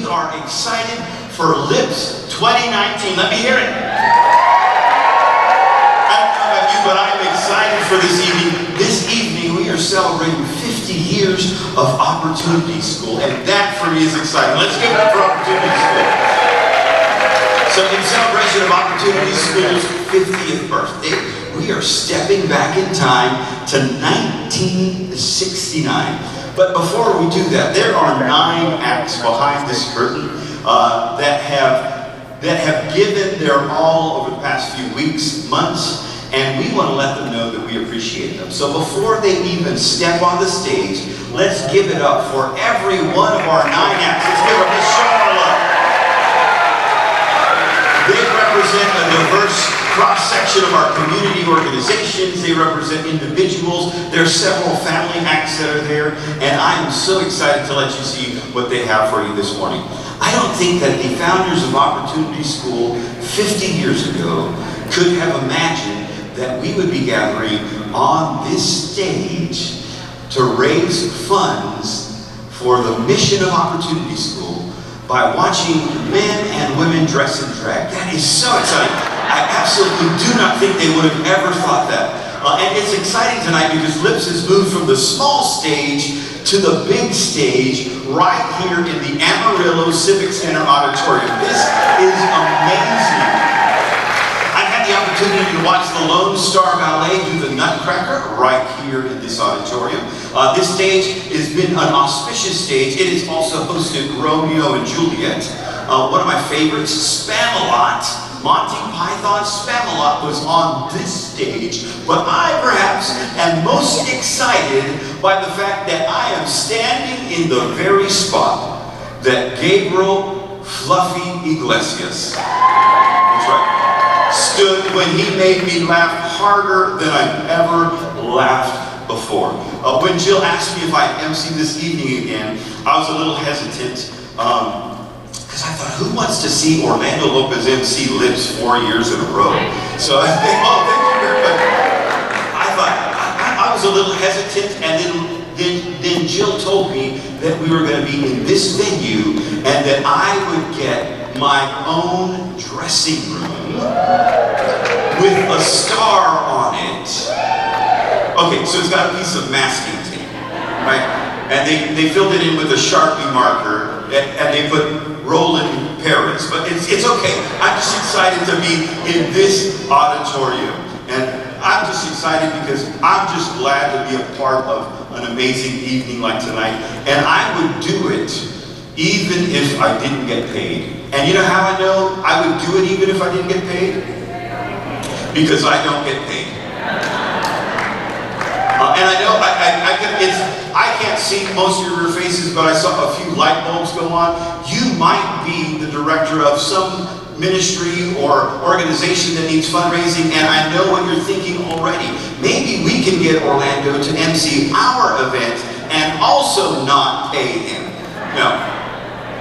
are excited for Lips 2019. Let me hear it. I don't know about you, but I'm excited for this evening. This evening, we are celebrating 50 years of Opportunity School, and that for me is exciting. Let's give it up for Opportunity School. So in celebration of Opportunity School's 50th birthday, we are stepping back in time to 1969. But before we do that, there are 9 acts behind this curtain that have given their all over the past few weeks, months, and we want to let them know that we appreciate them. So before they even step on the stage, let's give it up for every one of our 9 acts. Let's give them a show of love. They represent a diverse cross-section of our community organizations. They represent individuals. There are several family acts that are there, and I am so excited to let you see what they have for you this morning. I don't think that the founders of Opportunity School 50 years ago could have imagined that we would be gathering on this stage to raise funds for the mission of Opportunity School by watching men and women dress in drag. That is so exciting. I absolutely do not think they would have ever thought that. And it's exciting tonight because Lips has moved from the small stage to the big stage right here in the Amarillo Civic Center Auditorium. This is amazing. I had the opportunity to watch the Lone Star Ballet do the Nutcracker right here in this auditorium. This stage has been an auspicious stage. It has also hosted Romeo and Juliet. One of my favorites, Spamalot. Monty Python's Spamalot was on this stage, but I perhaps am most excited by the fact that I am standing in the very spot that Gabriel Fluffy Iglesias, that's right, stood when he made me laugh harder than I've ever laughed before. When Jill asked me if I'd MC this evening again, I was a little hesitant. Because I thought, who wants to see Orlando Lopez MC Lips 4 years in a row? So I think, oh, thank you very much. I thought, I was a little hesitant, and then Jill told me that we were going to be in this venue, and that I would get my own dressing room with a star on it. Okay, so it's got a piece of masking tape, right? And they filled it in with a Sharpie marker, and they put Roland Paris, but it's okay. I'm just excited to be in this auditorium, and I'm just excited because I'm just glad to be a part of an amazing evening like tonight, and I would do it even if I didn't get paid. And you know how I know I would do it even if I didn't get paid? Because I don't get paid. And I know I can't see most of your faces, but I saw a few light bulbs go on. You might be the director of some ministry or organization that needs fundraising, and I know what you're thinking already. Maybe we can get Orlando to MC our event and also not pay him. No,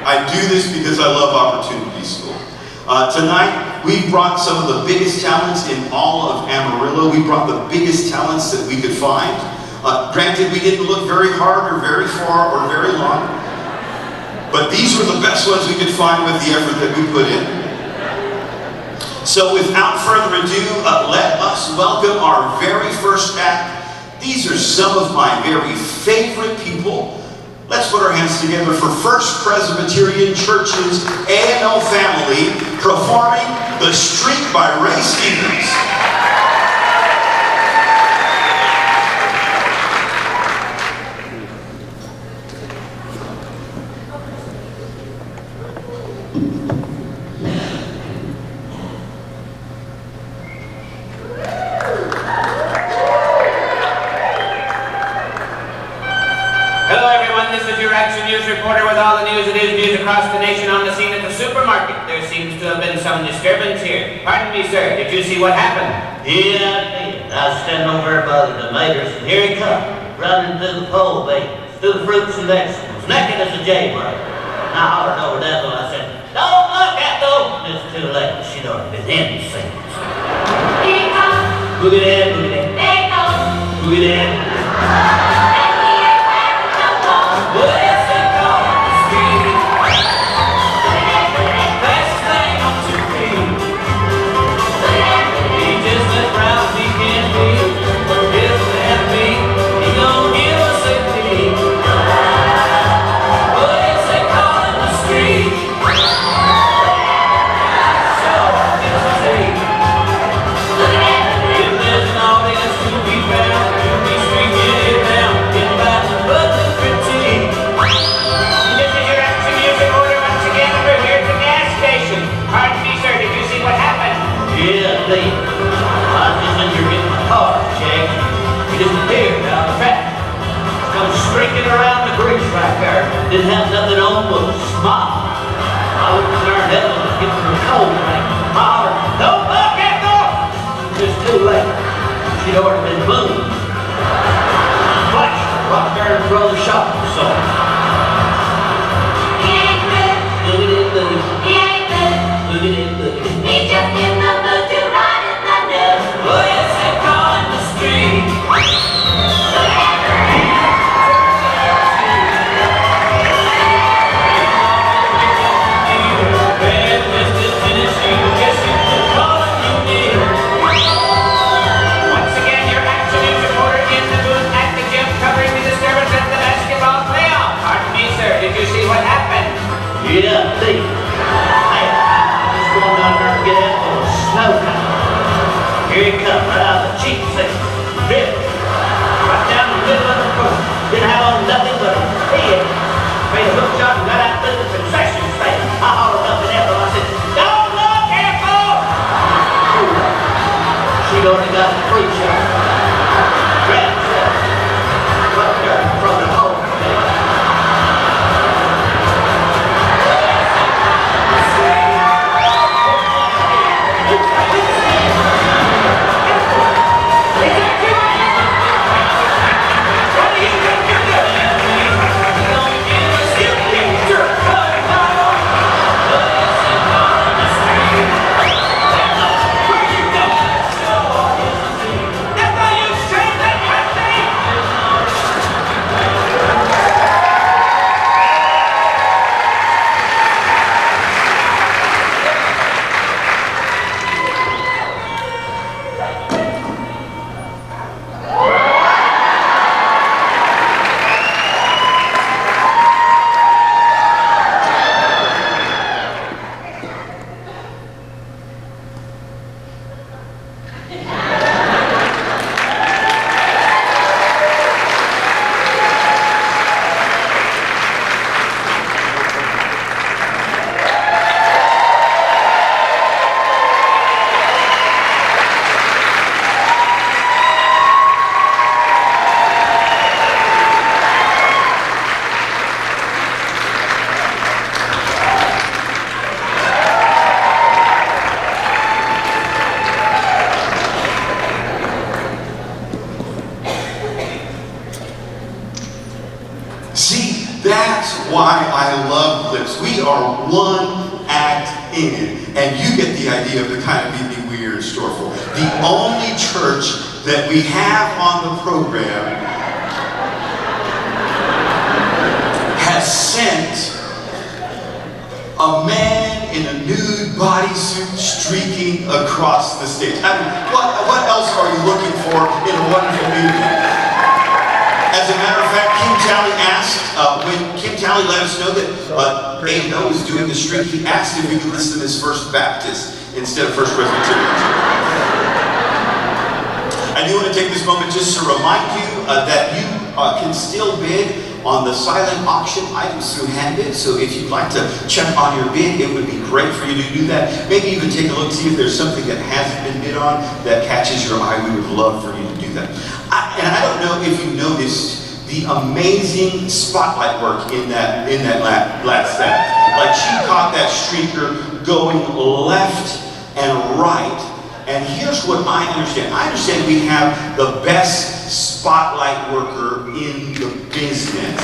I do this because I love Opportunity School. Tonight, we brought some of the biggest talents in all of Amarillo. We brought the biggest talents that we could find. Granted, we didn't look very hard or very far or very long, but these were the best ones we could find with the effort that we put in. So without further ado, let us welcome our very first act. These are some of my very favorite people. Let's put our hands together for First Presbyterian Church's A&O family performing The Streak by Ray Stevens. Reporter with all the news. It is news across the nation on the scene at the supermarket. There seems to have been some disturbance here. Pardon me, sir. Did you see what happened? Yeah, I did. I was standing over there by the tomatoes, and here he comes, running through the pole bags, through the fruits and vegetables, naked as a jaybird. I hollered over that one. I said, "Don't look at those!" It's too late. She'd already been in the scene. Here he comes. Look at that, look at that. There he goes. Look at that. And he is wearing the Well, that's it, call it the streak. streaking around the grease right there. Didn't have nothing on but a smile. I looked at her and Ethel was getting her cold drink. I hollered, "Don't look, Ethel!" Just too late. She'd already been moved. Flashed her right there in front of the shop. So, He ain't good. look at it, look at it, He ain't good. look at it, look at it. He's just in the mood to ride in the news. Oh, yes, they call it the street. Once again, your Action News reporter in the booth at the gym covering the disturbance at the basketball playoff. Pardon me, sir. Did you see what happened? Yeah, see. Hey, just going down there and get that little snow cone. Here he comes, right out of the cheap seat. Drip. Right down the middle of the court. Didn't have on nothing but a head. Made a hook shot and got out through the concession stand. I hollered up at Ethel. I said, "Don't look, Ethel!" She'd already got a free shot. Grabbed herself. Right there in front of the hole. See, that's why I love Lips. We are one act in, and you get the idea of the kind of evening we are in store for. The only church that we have on the program has sent a man in a nude bodysuit streaking across the stage. I mean, what else are you looking for in a wonderful evening? As a matter of fact, Kim Talley asked, when Kim Talley let us know that A&O was doing the streak, he asked if we could list them as First Baptist instead of First Presbyterian. I do want to take this moment just to remind you that you can still bid on the silent auction items through Handbid. So if you'd like to check on your bid, it would be great for you to do that. Maybe even take a look, see if there's something that hasn't been bid on that catches your eye. We would love for you to do that. And I don't know if you noticed the amazing spotlight work in that last set. Like she caught that streaker going left and right. And here's what I understand. I understand we have the best spotlight worker in the business.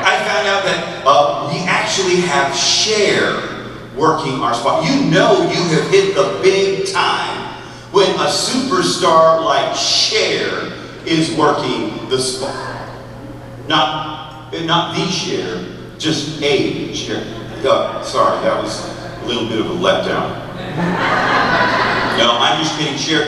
I found out that we actually have Cher working our spot. You know you have hit the big time when a superstar like Cher is working the spot. Not the Cher, just a Cher. Sorry, that was a little bit of a letdown. No, I'm just kidding, Cher.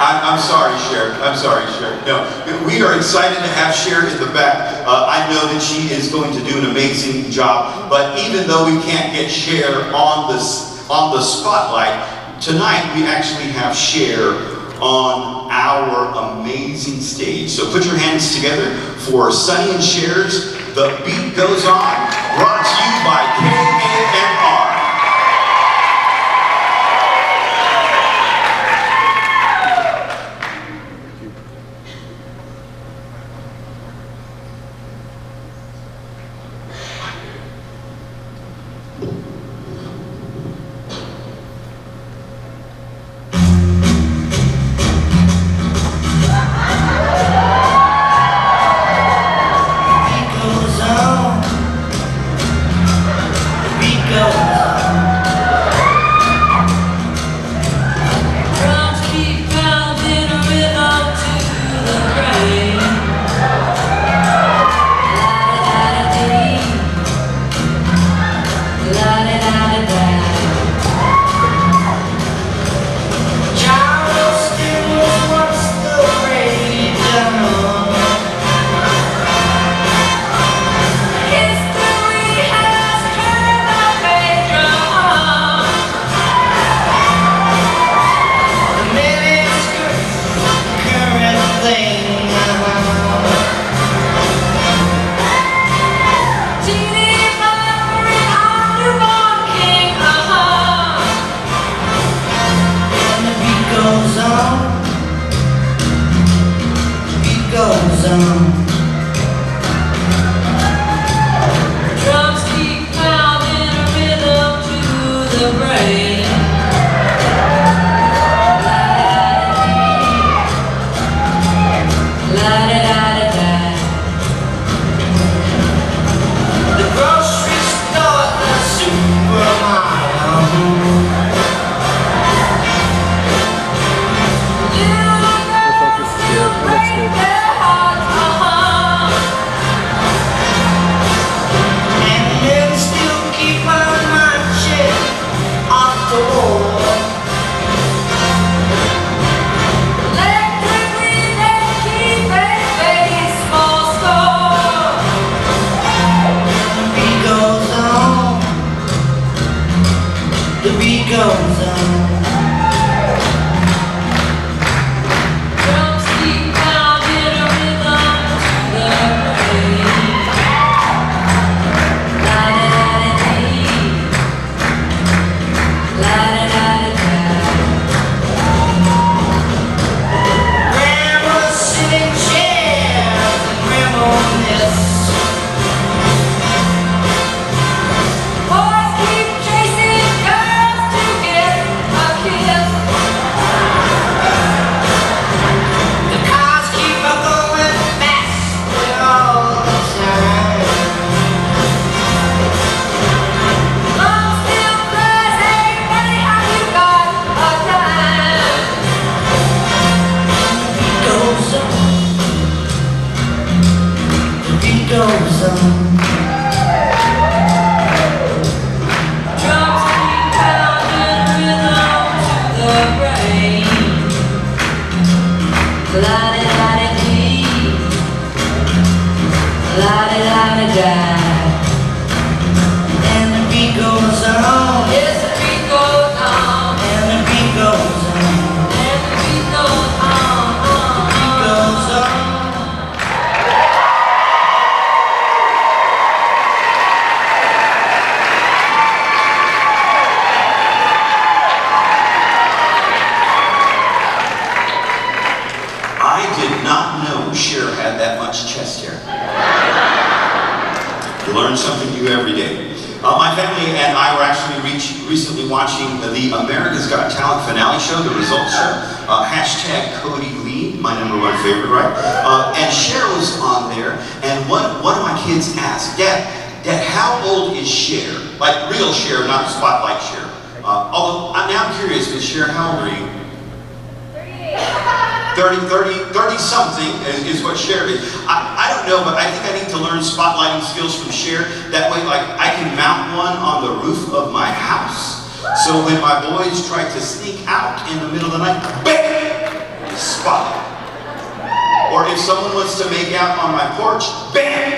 I'm sorry, Cher. I'm sorry, Cher. No, we are excited to have Cher in the back. I know that she is going to do an amazing job. But even though we can't get Cher on the spotlight, tonight we actually have Cher on our amazing stage. So put your hands together for Sonny and Cher's The Beat Goes On, brought to you by KAMR. La-di-la-di dee, la-di-la-di-da. And the beat goes on. Yes, the beat goes on. And the beat goes on. And the beat goes on. Beat goes on. I did not know Cher had that much chest hair. You learn something new every day. My family and I were actually recently watching the America's Got Talent finale show, the results show. Hashtag Cody Lee, my #1 favorite, right? And Cher was on there, and one of my kids asked, Dad, how old is Cher? Like real Cher, not Spotlight Cher. Although, now I'm curious, Miss Cher, how old are you? 30 something is what Cher is. I don't know, but I think I need to learn spotlighting skills from Cher. That way, like, I can mount one on the roof of my house. So when my boys try to sneak out in the middle of the night, bam! Spotlight. Or if someone wants to make out on my porch, bam!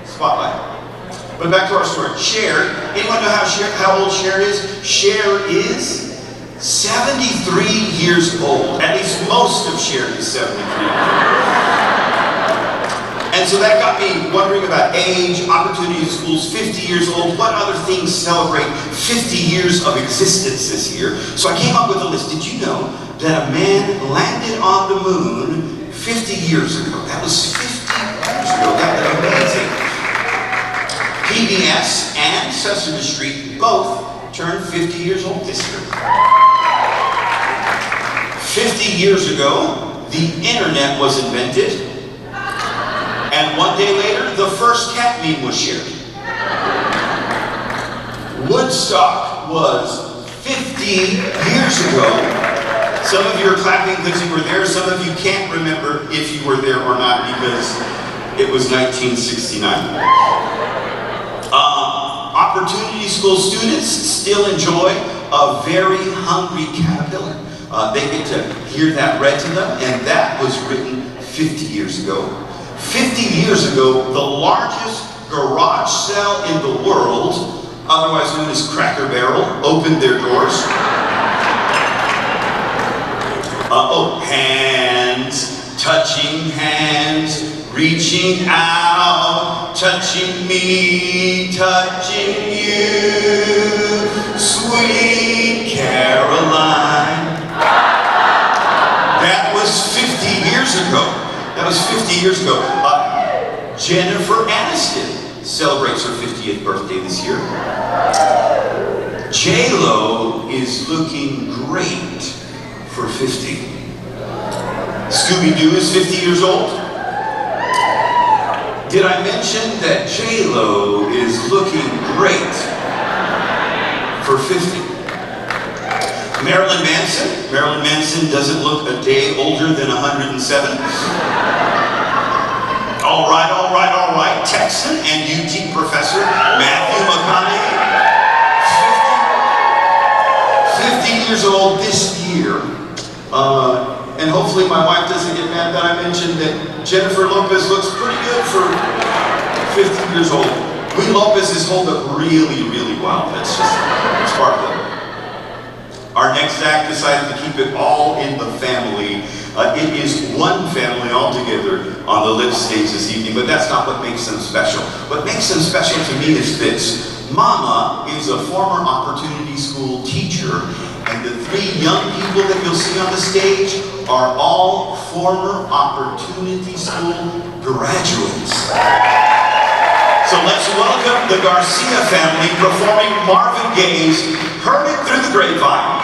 Spotlight. But back to our story. Cher, anyone know how old Cher is? Cher is 73 years old. At least most of Cher is 73. And so that got me wondering about age, opportunity in schools, 50 years old. What other things celebrate 50 years of existence this year? So I came up with a list. Did you know that a man landed on the moon 50 years ago? That was 50 years ago. That was amazing. PBS and Sesame Street both turned 50 years old this year. 50 years ago, the internet was invented, and one day later, the first cat meme was shared. Woodstock was 50 years ago. Some of you are clapping because you were there. Some of you can't remember if you were there or not because it was 1969. Opportunity School students still enjoy a very hungry caterpillar. They get to hear that read to them, and that was written 50 years ago. 50 years ago, the largest garage sale in the world, otherwise known as Cracker Barrel, opened their doors. Hands, touching hands, reaching out, touching me, touching you, sweet Caroline. That was 50 years ago. That was 50 years ago. Jennifer Aniston celebrates her 50th birthday this year. J-Lo is looking great for 50. Scooby-Doo is 50 years old. Did I mention that J-Lo is looking great for 50? Marilyn Manson doesn't look a day older than 107. All right, Texan and UT professor Matthew McConaughey, 50 years old this year. And hopefully my wife doesn't get mad that I mentioned that Jennifer Lopez looks pretty good for 50 years old. We Lopez's hold up really, really well. That's just, it's part of it. Our next act decided to keep it all in the family. It is one family altogether on the Lip stage this evening, but that's not what makes them special. What makes them special to me is this. Mama is a former Opportunity School teacher, and the three young people that you'll see on the stage are all former Opportunity School graduates. So let's welcome the Garcia family performing Marvin Gaye's Heard It Through the Grapevine.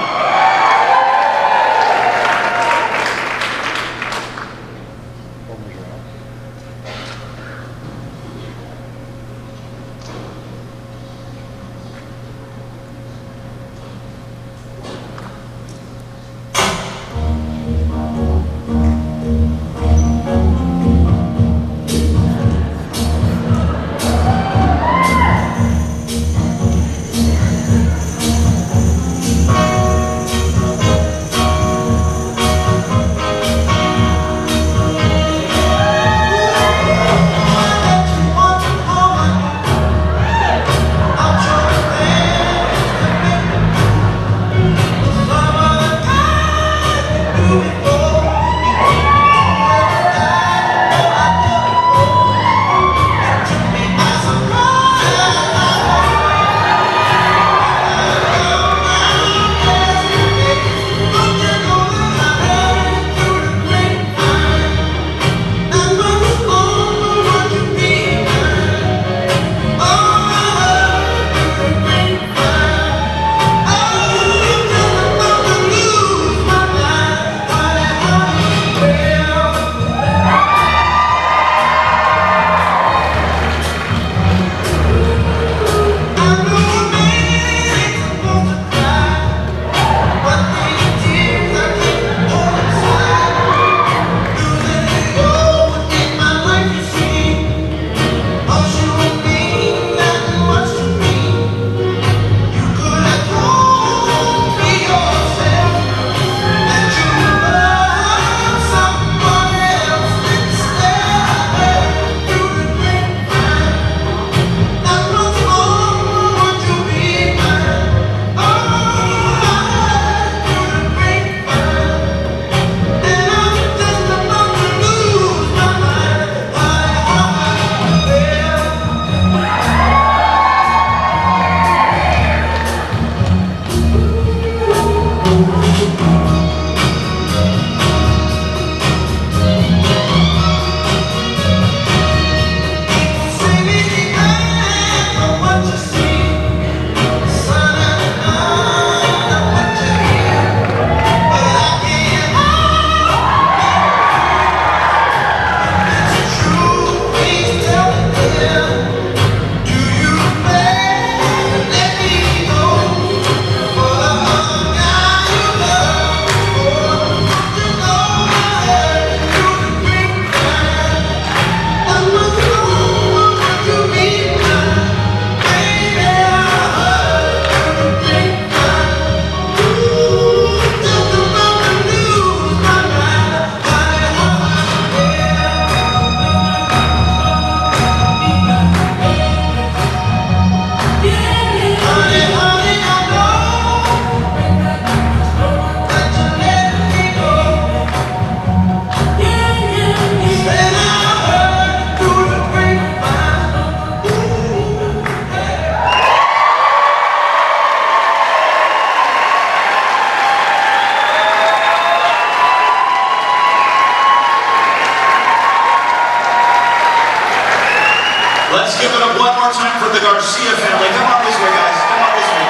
Let's give it up one more time for the Garcia family. Come on this way, guys. Come on this way.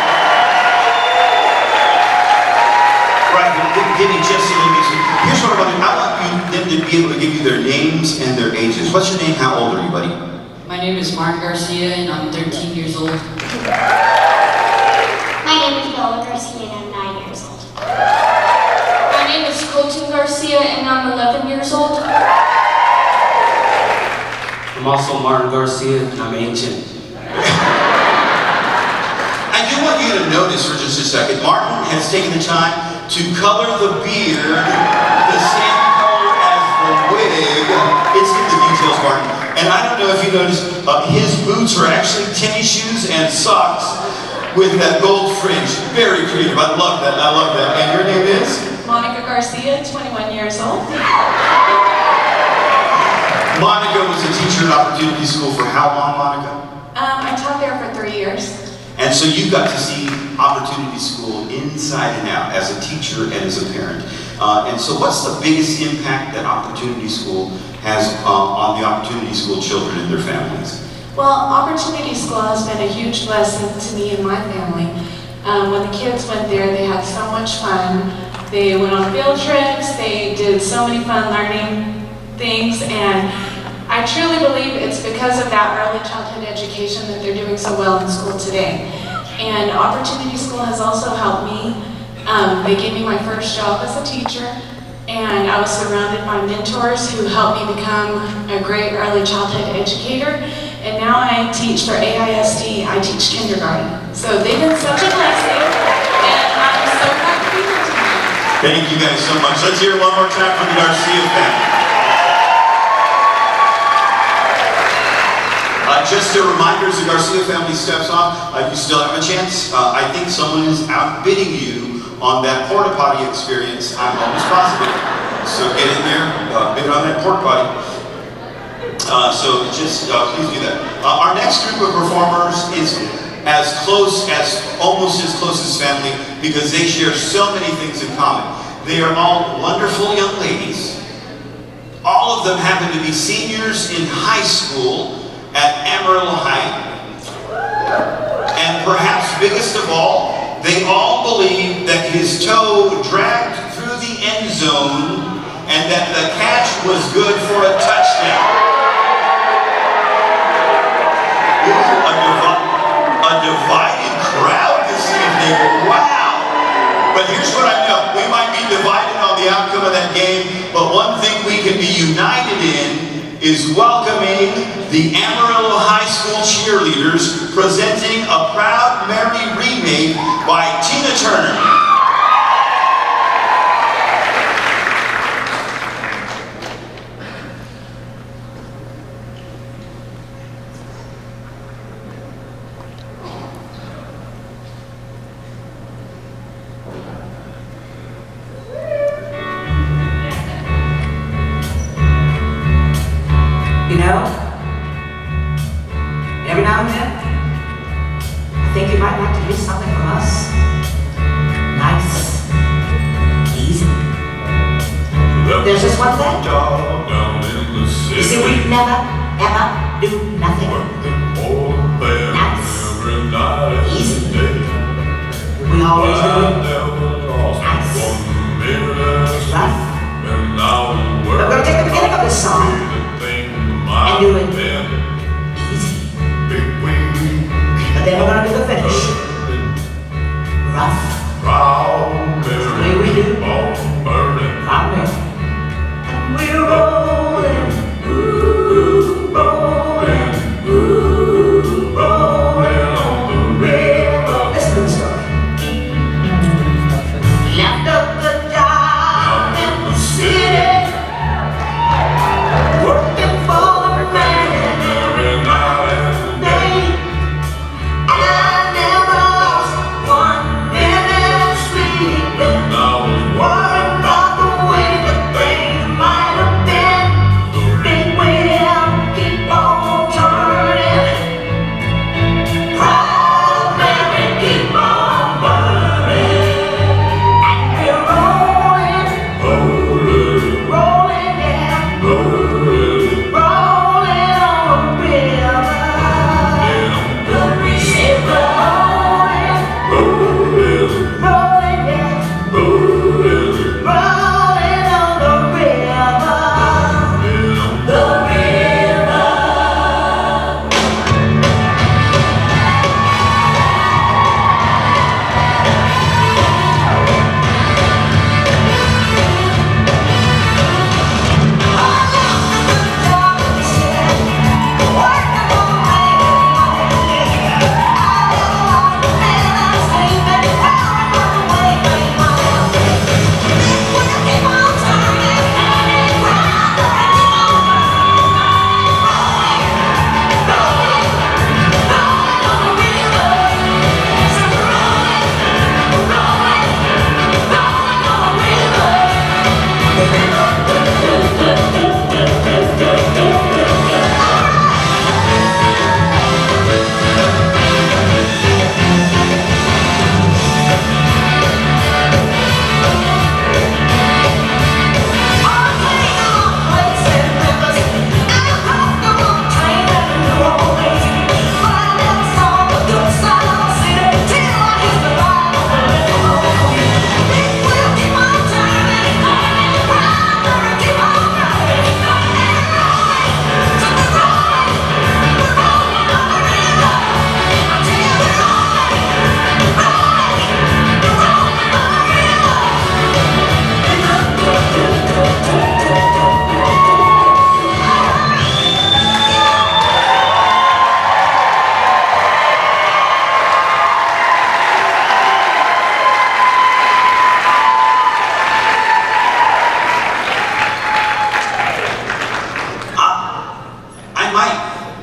Right, give me just a little bit. Here's what I want to do. I want them to be able to give you their names and their ages. What's your name? How old are you, buddy? My name is Mark Garcia and I'm 13 years old. My name is Noah Garcia and I'm 9 years old. My name is Colton Garcia and I'm 11 years old. I'm also Martin Garcia and I'm ancient. I do want you to notice for just a second, Martin has taken the time to color the beard the same color as the wig. It's in the details, Martin. And I don't know if you noticed, his boots are actually tennis shoes and socks with that gold fringe. Very creative. I love that. I love that. And your name is? Monica Garcia, 21 years old. Monica was a teacher at Opportunity School for how long, Monica? I taught there for 3 years. And so you got to see Opportunity School inside and out as a teacher and as a parent. And so what's the biggest impact that Opportunity School has on the Opportunity School children and their families? Well, Opportunity School has been a huge blessing to me and my family. When the kids went there, they had so much fun. They went on field trips, they did so many fun learning things, and I truly believe it's because of that early childhood education that they're doing so well in school today. And Opportunity School has also helped me. They gave me my first job as a teacher, and I was surrounded by mentors who helped me become a great early childhood educator. And now I teach for AISD, I teach kindergarten. So they've been such a blessing, and I'm so happy to be here tonight. Thank you guys so much. Let's hear it one more time from the Garcia family. Just a reminder, as the Garcia family steps off, you still have a chance. I think someone is outbidding you on that porta potty experience. I'm almost positive. So get in there, bid on that porta potty. So just please do that. Our next group of performers is almost as close as family because they share so many things in common. They are all wonderful young ladies. All of them happen to be seniors in high school at Amarillo High. And perhaps biggest of all, they all believe that his toe dragged through the end zone and that the catch was good for a touchdown. Ooh, a divided crowd this evening. Wow! But here's what I know. We might be divided on the outcome of that game, but one thing we can be united in is welcoming the Amarillo High School cheerleaders presenting a Proud Mary remake by Tina Turner. You know, every now and then, I think you might like to hear something from us. Nice, easy. There's just one thing. You see, we never, ever do nothing. Nice, easy. We always do it nice, rough. But we're going to take the beginning of this song and do it easy. But then we're gonna do the finish. Rough. That's the way we do. Proudly. And we're rolling. Ooh, rolling. Ooh, rolling on the river. Listen to the story. Left up the job in the city. Working for the man every night and day. And I never lost 1 minute sleep.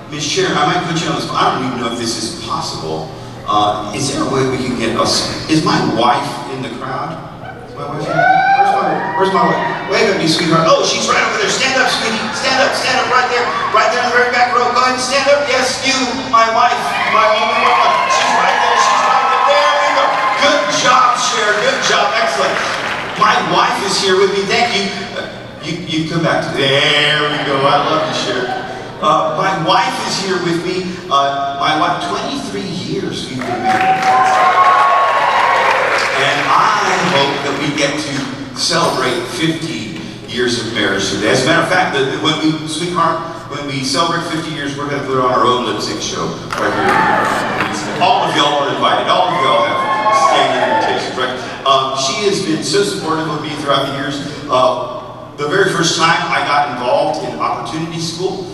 Ms. Sharon, I might put you on the spot. I don't even know if this is possible. Is there a way we can get us? Is my wife in the crowd? Is my wife in there? Where's my wife? Wave at me, sweetheart. Oh, she's right over there. Stand up, sweetie. Stand up, right there in the very back row. Go ahead and stand up. Yes, you, my wife, my only one. She's right there. There we go. Good job, Sharon. Good job. Excellent. My wife is here with me. Thank you. You come back to there we go. I love you, Sharon. My wife is here with me. My wife, 23 years we've been married. And I hope that we get to celebrate 50 years of marriage today. As a matter of fact, when we celebrate 50 years, we're going to put on our own lip sync show right here. All of y'all are invited. All of y'all have standing invitations, right? She has been so supportive of me throughout the years. The very first time I got involved in Opportunity School,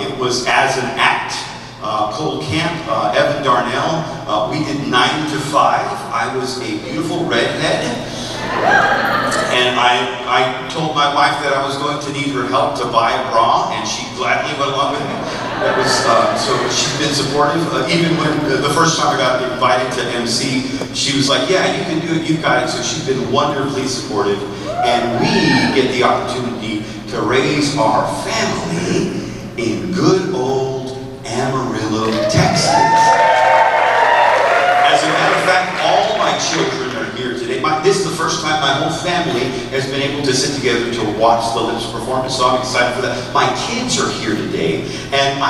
it was as an act. Cole Camp, Evan Darnell, we did 9 to 5. I was a beautiful redhead. And I told my wife that I was going to need her help to buy a bra, and she gladly went along with me. That was, so she's been supportive. Even when the first time I got invited to MC, she was like, yeah, you can do it, you've got it. So she's been wonderfully supportive. And we get the opportunity to raise our family in good old Amarillo, Texas. As a matter of fact, all my children are here today. This is the first time my whole family has been able to sit together to watch the Lips performance, so I'm excited for that. My kids are here today, and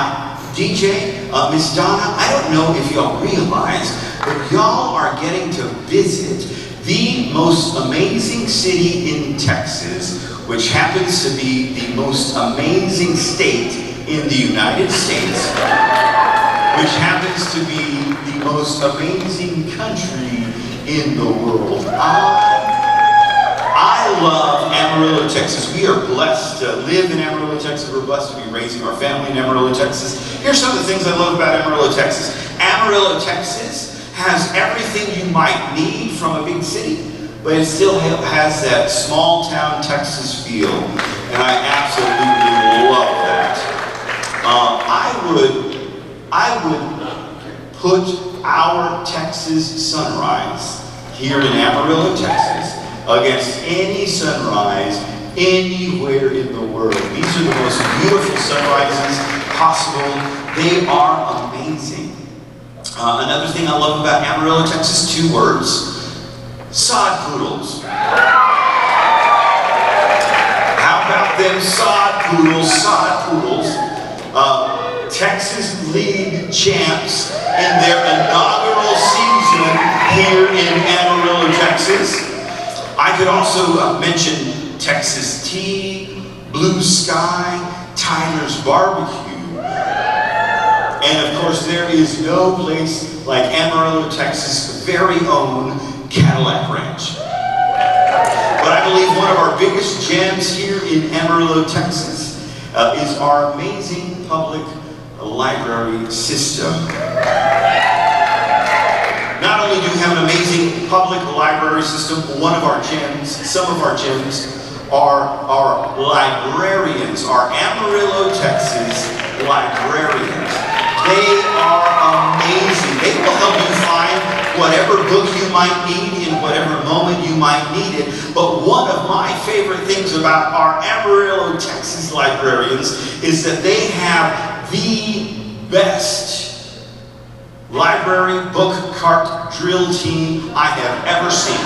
DJ, Miss Donna, I don't know if y'all realize, but y'all are getting to visit the most amazing city in Texas, which happens to be the most amazing state in the United States, which happens to be the most amazing country in the world. I love Amarillo, Texas. We are blessed to live in Amarillo, Texas. We're blessed to be raising our family in Amarillo, Texas. Here's some of the things I love about Amarillo, Texas. Amarillo, Texas has everything you might need from a big city, but it still has that small town Texas feel, and I absolutely love that. I would put our Texas sunrise here in Amarillo, Texas, against any sunrise anywhere in the world. These are the most beautiful sunrises possible. They are amazing. Another thing I love about Amarillo, Texas, 2 words: sod poodles. How about them sod poodles? Sod poodles. Texas League champs in their inaugural season here in Amarillo, Texas. I could also mention Texas Tea, Blue Sky, Tyler's Barbecue. And of course, there is no place like Amarillo, Texas' very own Cadillac Ranch. But I believe one of our biggest gems here in Amarillo, Texas is our amazing public library system. Not only do we have an amazing public library system, one of our gems, some of our gems, are our librarians, our Amarillo, Texas librarians. They are amazing. They will help you find whatever book you might need in whatever moment you might need it. But one of my favorite things about our Amarillo, Texas librarians is that they have the best library book cart drill team I have ever seen.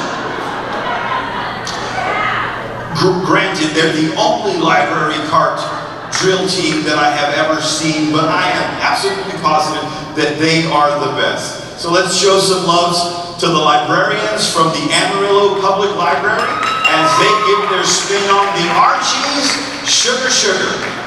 Granted, they're the only library cart drill team that I have ever seen, but I am absolutely positive that they are the best. So let's show some loves to the librarians from the Amarillo Public Library as they give their spin on the Archie's Sugar Sugar.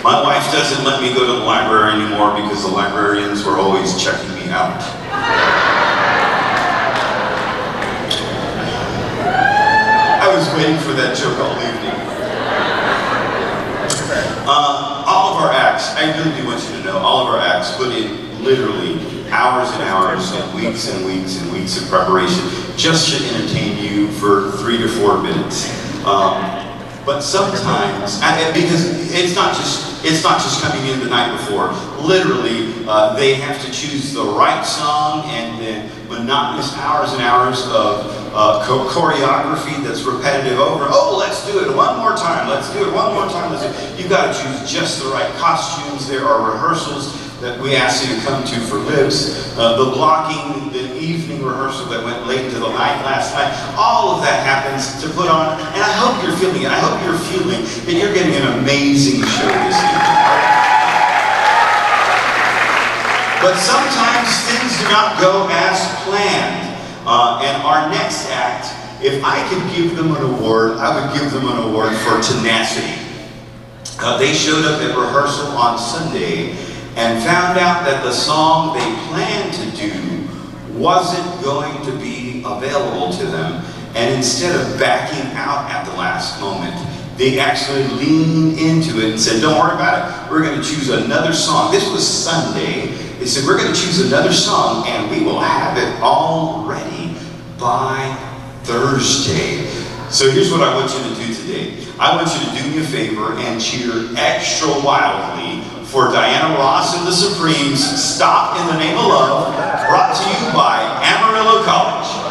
My wife doesn't let me go to the library anymore because the librarians were always checking me out. I was waiting for that joke all evening. All of our acts, I really do want you to know, all of our acts put in literally hours and hours and weeks and weeks and weeks of preparation just to entertain you for 3 to 4 minutes. But sometimes, because it's not just coming in the night before. Literally, they have to choose the right song and then monotonous hours and hours of choreography that's repetitive over. Oh, let's do it one more time. Let's do it one more time. You've got to choose just the right costumes. There are rehearsals that we asked you to come to for Libs. The blocking, the evening rehearsal that went late into the night last night. All of that happens to put on, and I hope you're feeling it. I hope you're feeling that you're getting an amazing show this evening. But sometimes things do not go as planned. And our next act, if I could give them an award, I would give them an award for tenacity. They showed up at rehearsal on Sunday and found out that the song they planned to do wasn't going to be available to them. And instead of backing out at the last moment, they actually leaned into it and said, don't worry about it, we're going to choose another song. This was Sunday. They said, we're going to choose another song and we will have it all ready by Thursday. So here's what I want you to do today. I want you to do me a favor and cheer extra wildly for Diana Ross and the Supremes, Stop in the Name of Love, brought to you by Amarillo College.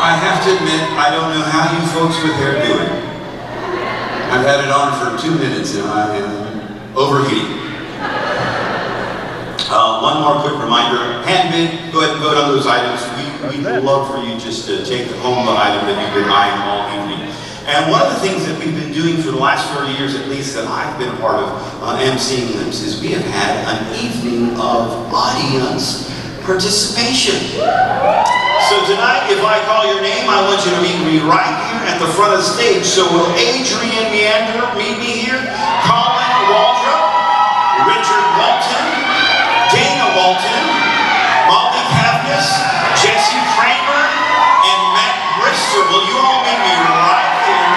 I have to admit, I don't know how you folks with hair do it. I've had it on for 2 minutes and I am overheating. One more quick reminder, hand bid, go ahead and vote on those items. We'd love for you just to take home the item that you've been eyeing all evening. And one of the things that we've been doing for the last 30 years at least that I've been a part of emceeing Lips is we have had an evening of audience participation. So tonight, if I call your name, I want you to meet me right here at the front of the stage. So will Adrian Meander meet me here? Colin Waldrop, Richard Walton, Dana Walton, Molly Kavnis, Jesse Kramer, and Matt Brister. Will you all meet me right here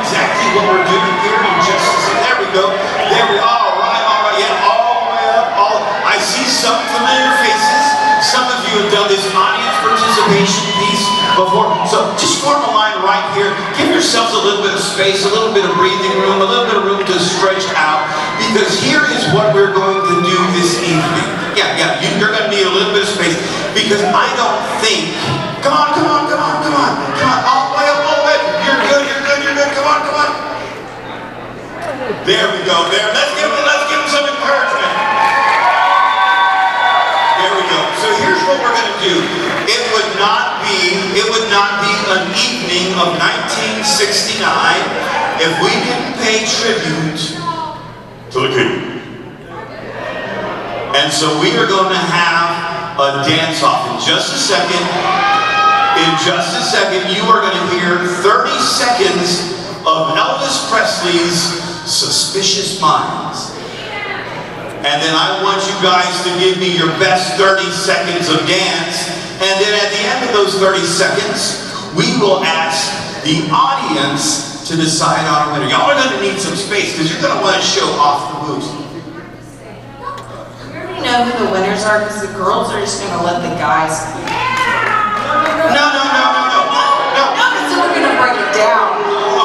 exactly what we're doing here in just a second. There we go. There we are. All right. Yeah, all the way up. I see some familiar faces. Some of you have done this audience participation piece before. So just form a line right here. Give yourselves a little bit of space, a little bit of breathing room, a little bit of room to stretch out. Because here is what we're going to do this evening. Yeah, you're going to need a little bit of space. Because I don't think... Come on. All the way up. You're good. Come on. There we go. There. Let's give him some encouragement. There we go. So here's what we're going to do. It would not be an evening of 1969 if we didn't pay tribute to the king. And so we are going to have a dance-off in just a second. In just a second, you are going to hear 30 seconds of Elvis Presley's Suspicious Minds. And then I want you guys to give me your best 30 seconds of dance. And then at the end of those 30 seconds, we will ask the audience to decide on a winner. Y'all are going to need some space because you're going to want to show off the moves. We already know who the winners are because the girls are just going to let the guys. No. So we're going to break it down.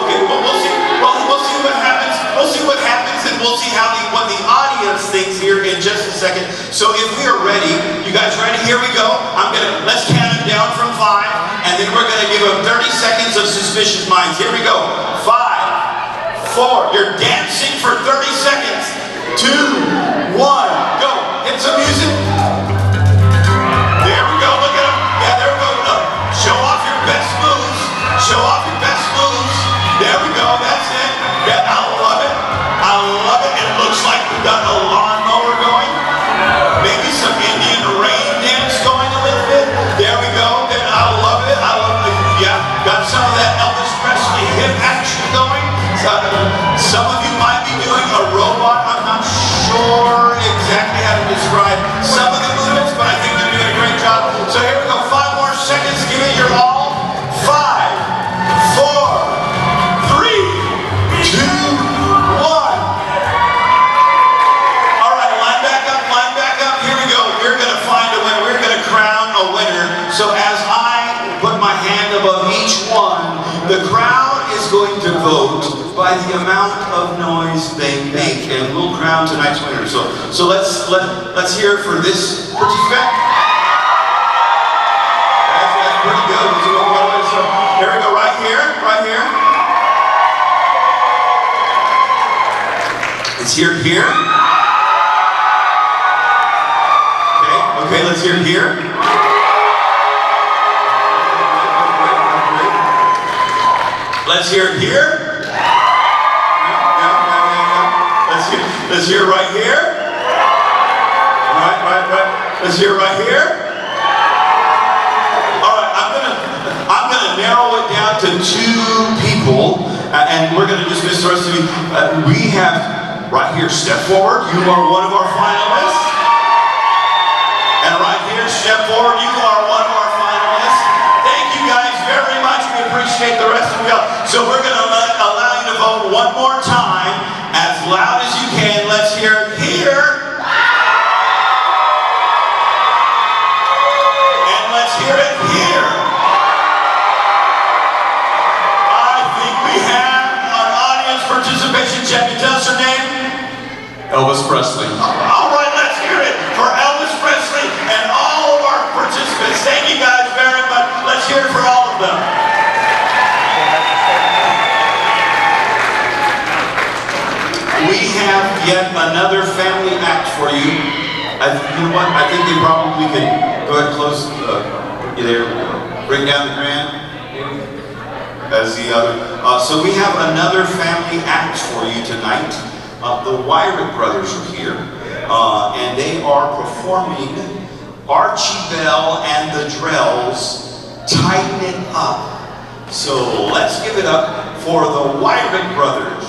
Okay, well, we'll see. Well, we'll see what happens. We'll see what happens, and we'll see what the audience thinks here in just a second. So if we are ready, you guys ready? Here we go. Let's count it down from 5, and then we're gonna give them 30 seconds of Suspicious Minds. Here we go. 5, 4. You're dancing for 30 seconds. 2, 1. Go. Hit some music. There we go. Look at them. Yeah, there we go. Show off your best moves. Show off your best moves. There we go. That's it. Yeah, I love it. It looks like we've got a lawnmower going. Maybe some Indian rain dance going a little bit. There we go. I love it. Yeah, got some of that Elvis Presley hip action going. Some of you might be doing a robot. I'm not sure exactly how to describe some of the movements, but I think they're doing a great job. So here we go. 5 more seconds. Give it your all. 5, 4, 3, 2, 1. All right, line back up. Here we go. We're going to find a winner. We're going to crown a winner. So as I put my hand above each one, the crowd is going to vote by the amount of noise they make, and we'll crown tonight's winner. So let's hear it for this participant. That's pretty good. So here we go. Right here. Let's hear it here. Okay, let's hear it here. Let's hear it here. Let's hear it right here. Right. Let's hear it right here. All right, I'm gonna narrow it down to 2 people, and we're gonna dismiss the rest of you. We have right here. Step forward. You are one of our finalists. And right here, step forward. You are one of our finalists. Thank you guys very much. We appreciate the rest of you. So we're gonna allow you to vote one more time, as loud as you can. Let's hear it here. And let's hear it here. I think we have an audience participation check. Can you tell us your name? Elvis Presley. All right, let's hear it for Elvis Presley and all of our participants. Thank you guys very much. Let's hear it for all of them. We have yet another family act for you. You know what? I think they probably could go ahead and close. Either bring down the grand as the other. So we have another family act for you tonight. The Wyrick brothers are here, and they are performing Archie Bell and the Drells' Tighten It Up. So let's give it up for the Wyrick brothers.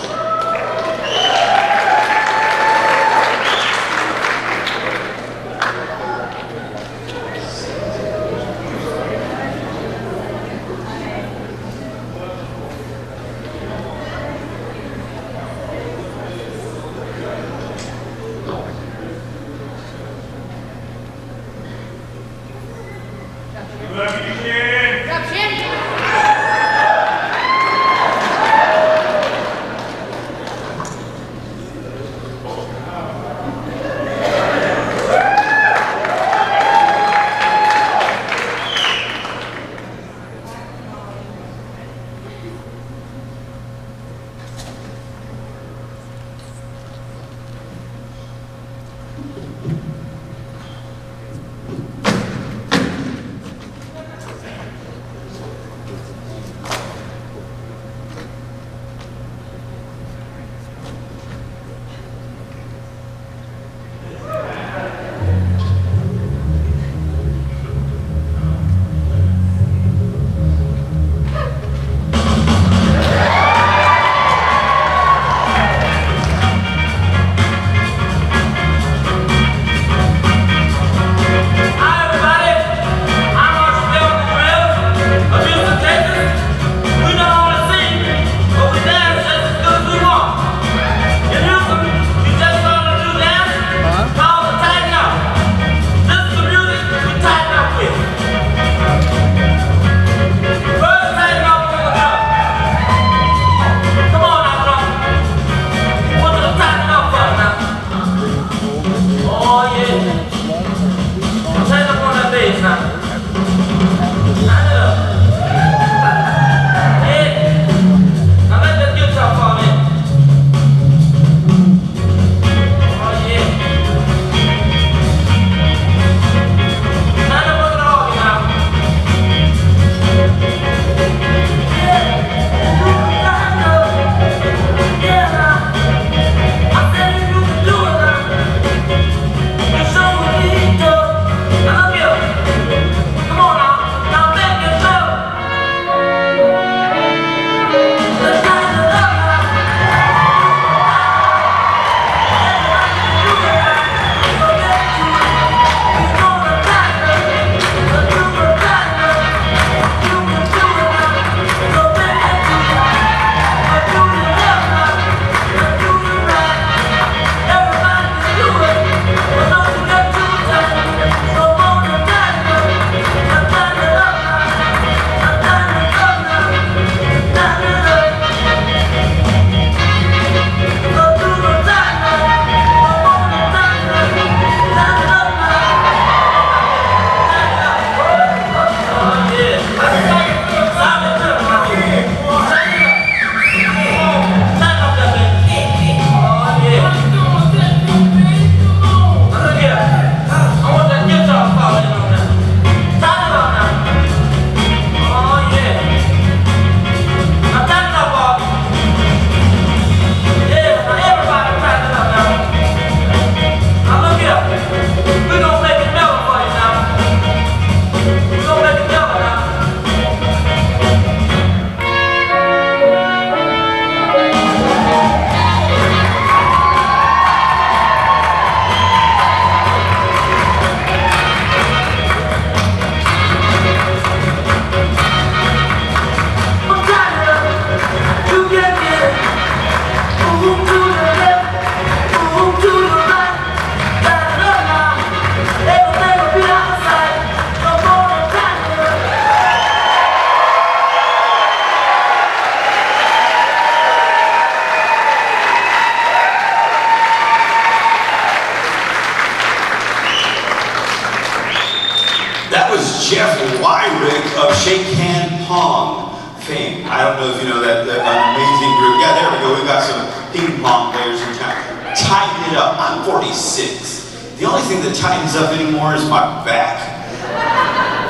That was Jeff Wyrick of Shake Hand Pong fame. I don't know if you know that amazing group. Yeah, there we go. We've got some ping pong players in town. Tighten it up. I'm 46. The only thing that tightens up anymore is my back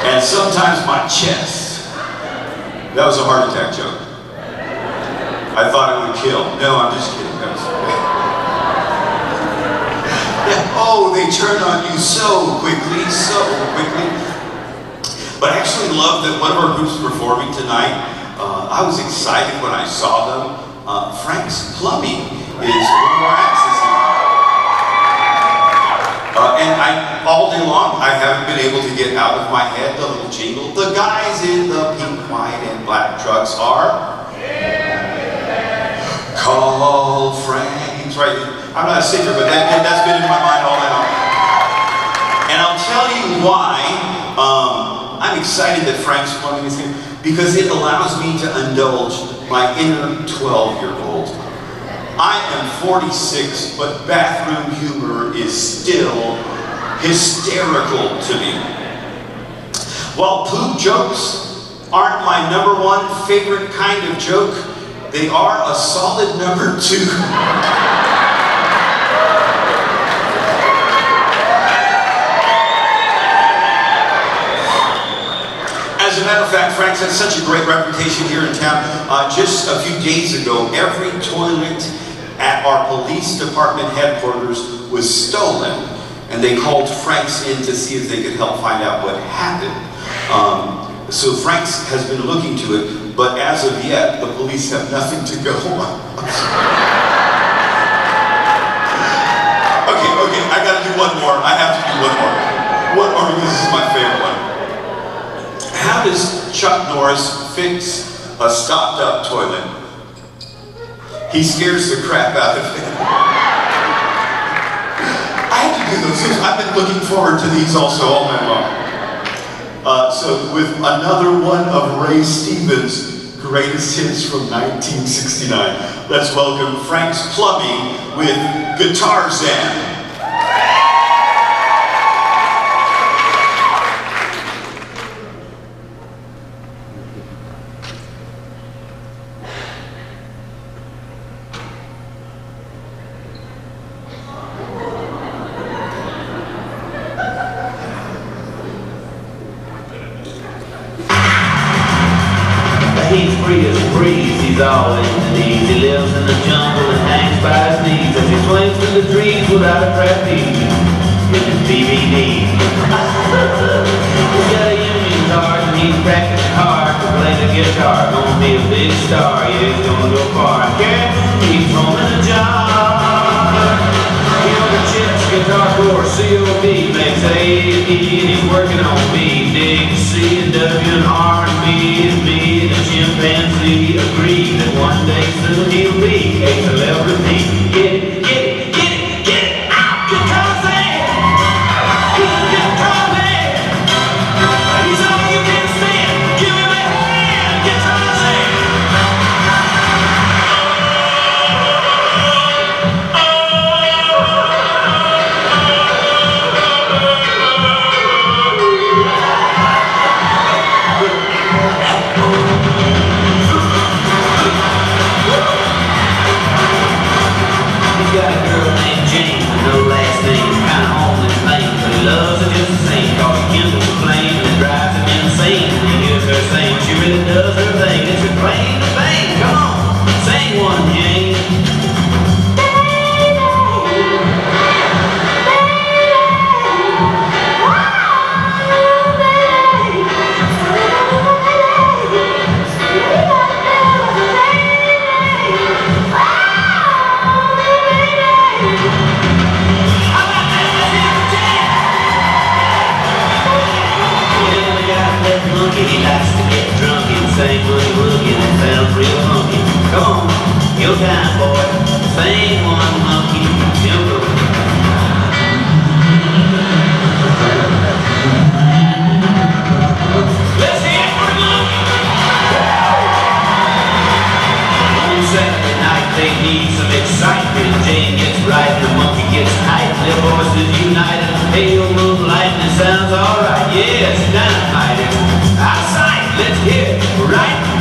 and sometimes my chest. That was a heart attack joke. I thought it would kill. No, I'm just kidding. That was oh, they turn on you so quickly, so quickly. But I actually love that one of our groups performing tonight. I was excited when I saw them. Frank's Plumbing is one of our acts this evening. And all day long, I haven't been able to get out of my head the little jingle. The guys in the pink, white, and black trucks are... Call Frank's, right? I'm not a singer, but that's been in my mind all night long. And I'll tell you why I'm excited that Frank's Plumbing is here, because it allows me to indulge my inner 12-year-old. I am 46, but bathroom humor is still hysterical to me. While poop jokes aren't my #1 favorite kind of joke, they are a solid #2. As a matter of fact, Frank's had such a great reputation here in town. Just a few days ago, every toilet at our police department headquarters was stolen, and they called Frank's in to see if they could help find out what happened. So Frank's has been looking to it, but as of yet, the police have nothing to go on. Okay, I gotta do one more. I have to do one more. One more because this is my favorite one. How does Chuck Norris fix a stopped-up toilet? He scares the crap out of it. I have to do those. I've been looking forward to these also all night long. So with another one of Ray Stevens' greatest hits from 1969, let's welcome Frank's Plumbing with Guitar Zen. He's free as a breeze, he's always at ease. He lives in the jungle and hangs by his knees as he swings through the trees without a trapeze in his DVD. He's got a union card and he's practicing hard to play the guitar. Gonna be a big star, yeah, he's gonna go far. He's home in a jar. You know the Chips Guitar Corps, COB makes A and E and he's working on B. Dig C and W and R and B and B and the chimpanzee agree that one day soon he'll be a celebrity. Get it, get it, get it, get it out! Guitar Zen! Guitar Zen! He's all you can stand! Give him a hand! Guitar Zen! Got a girl named Jane with no last name, kinda homeless thing, but he loves her just the same, cause he kindles a flame and it drives him insane. And he hears her saying she really does her thing, it's her claim to fame. Come on, sing one, Jane. He likes to get drunk and sing boogie woogie and it sounds real funky. Come on, your time, boy. Sing one monkey, jump over. Let's hear it for the monkey. On Saturday night they need some excitement. Jane gets right and the monkey gets tight. Their voices united, pale moonlight. lightning sounds alright. Yes, dynamite. Outside, let's hear it right now.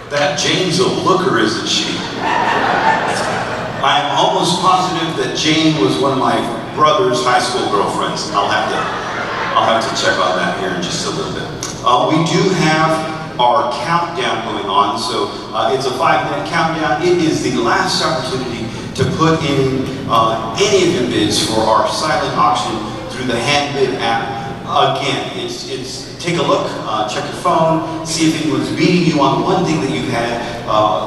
That Jane's a looker, isn't she? I'm almost positive that Jane was one of my brother's high school girlfriends. I'll have to check on that here in just a little bit. We do have our countdown going on, so it's a 5-minute countdown. It is the last opportunity to put in any of your bids for our silent auction through the hand bid app. Again, it's take a look, check your phone, see if anyone's beating you on one thing that you had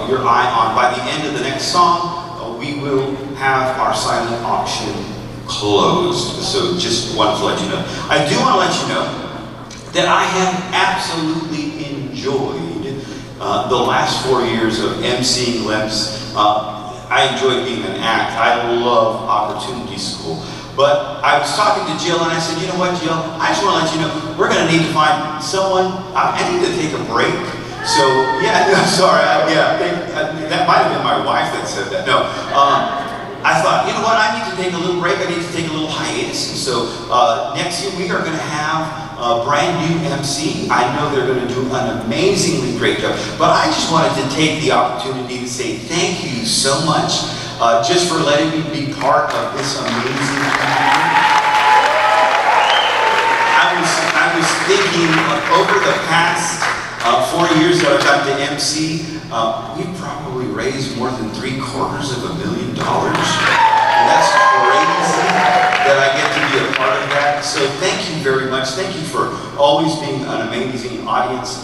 your eye on. By the end of the next song, we will have our silent auction closed. So just wanted to let you know. I do want to let you know that I have absolutely enjoyed the last 4 years of emceeing LEMS. I enjoy being an act. I love Opportunity School. But I was talking to Jill and I said, you know what, Jill, I just want to let you know, we're going to need to find someone, I need to take a break. So, yeah, no, sorry, that might have been my wife that said that. No, I thought, you know what, I need to take a little break, I need to take a little hiatus. And so next year we are going to have a brand new MC. I know they're going to do an amazingly great job. But I just wanted to take the opportunity to say thank you so much. Just for letting me be part of this amazing community. I was thinking over the past 4 years that I've gotten to MC, we've probably raised more than $750,000. And that's crazy that I get to be a part of that. So thank you very much. Thank you for always being an amazing audience.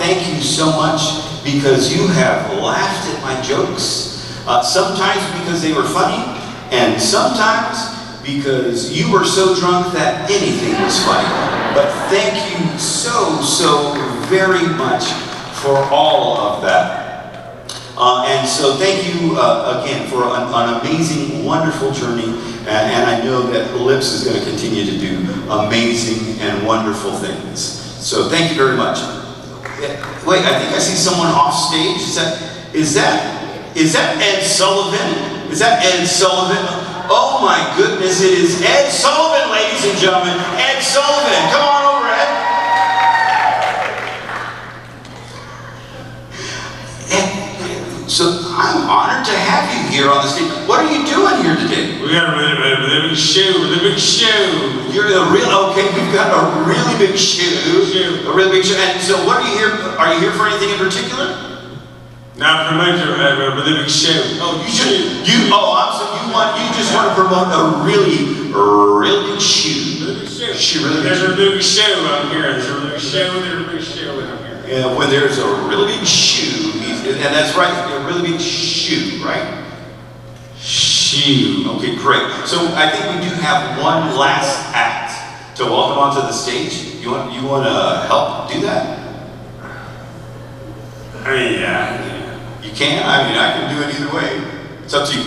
Thank you so much because you have laughed at my jokes. Sometimes because they were funny, and sometimes because you were so drunk that anything was funny. But thank you so very much for all of that. And so thank you again for an amazing, wonderful journey. And I know that LIPS is going to continue to do amazing and wonderful things. So thank you very much. Wait, I think I see someone off stage. Is that Ed Sullivan? Is that Ed Sullivan? Oh my goodness, it is Ed Sullivan, ladies and gentlemen. Ed Sullivan, come on over, Ed. So I'm honored to have you here on the stage. What are you doing here today? We got a really big show, You're okay, we've got a really big show. A really big show. And so what are you here? Are you here for anything in particular? Now promote a really big show. Oh, you just want to promote a really big shoe. There's a really big show out here. There's a really big show out here. Yeah, when there's a really big shoe, and that's right, a really big shoe, right? Shoe. Okay, great. So I think we do have one last act to welcome onto the stage. You want to help do that? Yeah. You can? I mean, I can do it either way. It's up to you.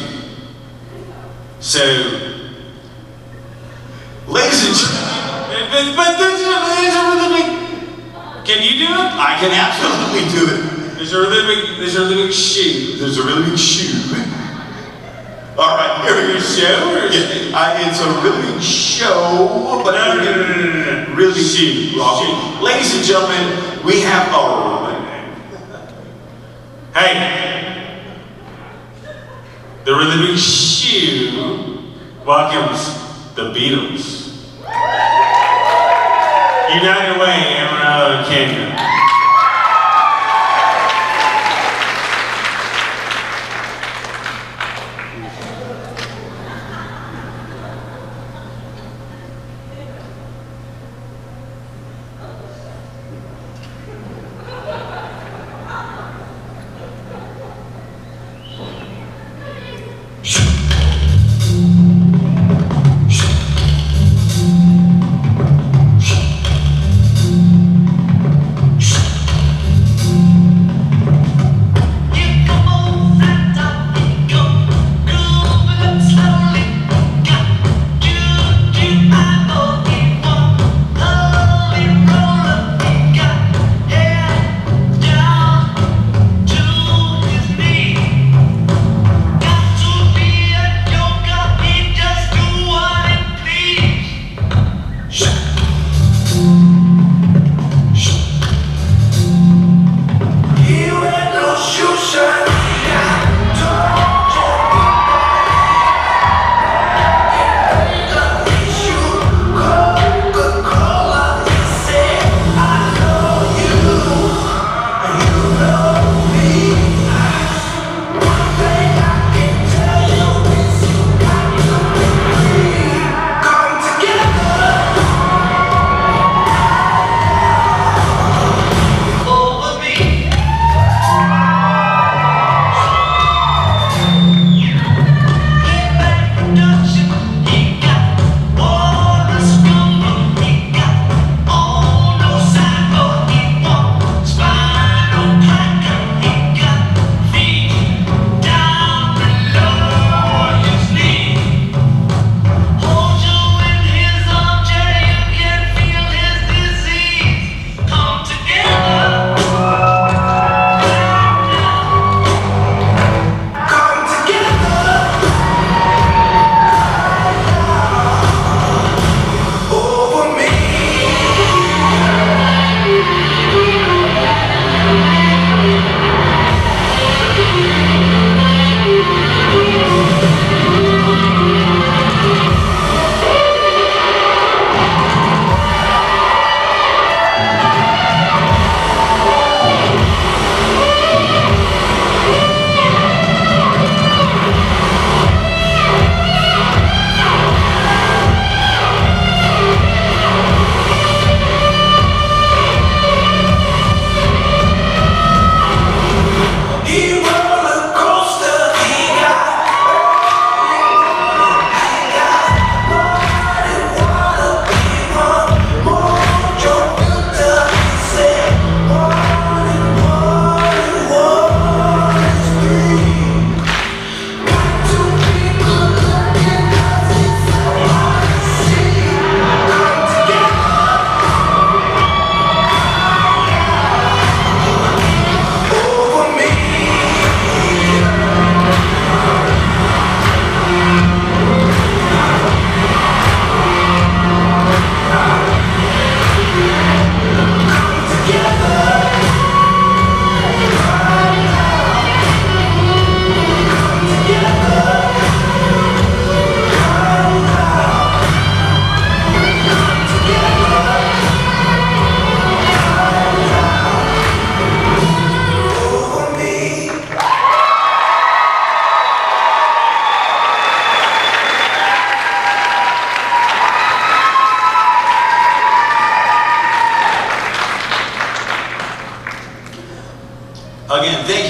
So, ladies and gentlemen, but there's a really big. Can you do it? I can absolutely do it. There's a really big shoe. There's a really big shoe. All right, here we go. Show? It's a really big show, but no. Really big shoe. Ladies and gentlemen, we have a. Hey, the really big shoe welcomes the Beatles. United Way, Amarillo, Kenya.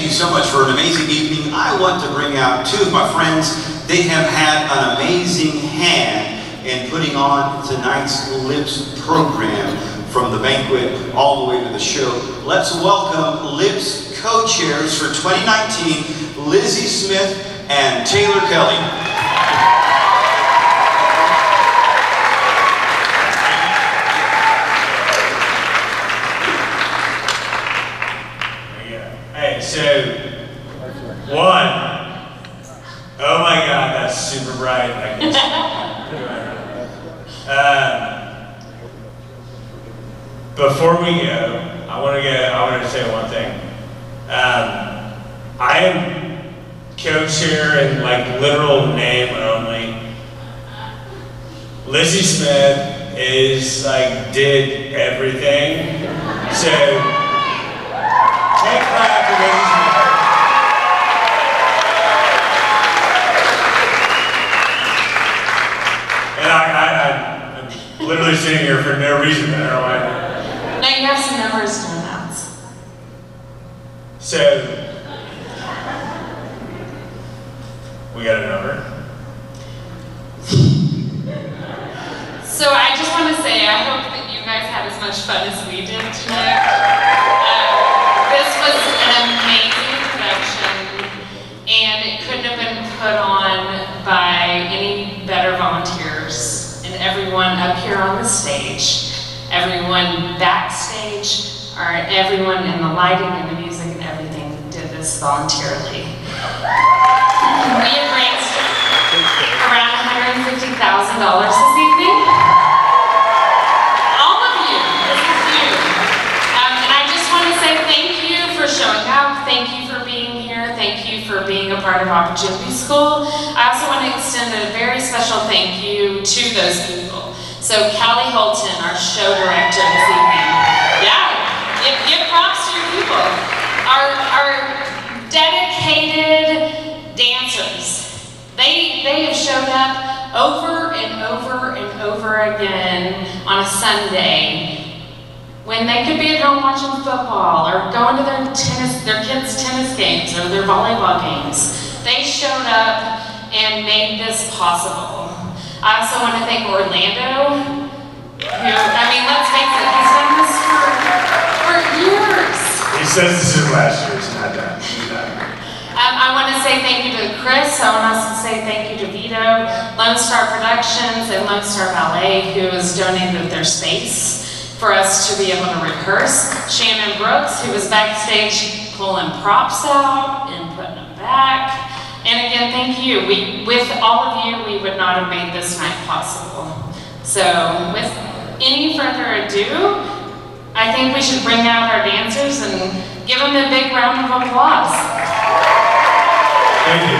you so much for an amazing evening. I want to bring out two of my friends. They have had an amazing hand in putting on tonight's Lips program, from the banquet all the way to the show. Let's welcome Lips co-chairs for 2019, Lizzie Smith and Taylor Kelly. Hey, so, one. Oh my God, that's super bright. Before we go, I want to say one thing. I am co-chair in like literal name only. Lizzie Smith is like did everything. So take clap for Lizzie Smith. And I'm literally sitting here for no reason. I don't know why. Now you have some numbers to announce. So, we got a number. So I just want to say, I hope that you guys had as much fun as we did tonight. This was an amazing production, and it couldn't have been put on by any better volunteers. And everyone up here on the stage, everyone backstage, or everyone in the lighting and the music and everything did this voluntarily. We have raised around $150,000 this evening. All of you, this is you. And I just want to say thank you for showing up. Thank you for being here. Thank you for being a part of Opportunity School. I also want to extend a very special thank you to those people. So Callie Holton, our show director this evening. Yeah, give props to your people. Our dedicated dancers. They have showed up over and over and over again on a Sunday when they could be at home watching football or going to their kids' tennis games or their volleyball games. They showed up and made this possible. I also want to thank Orlando, who, I mean, let's face it, he's done this for years. He says this is last year, it's not done. I want to say thank you to Chris. I want to also say thank you to Vito, Lone Star Productions, and Lone Star Ballet, who has donated their space for us to be able to rehearse. Shannon Brooks, who was backstage pulling props out and putting them back. And again, thank you. With all of you, we would not have made this night possible. So with any further ado, I think we should bring out our dancers and give them a big round of applause. Thank you.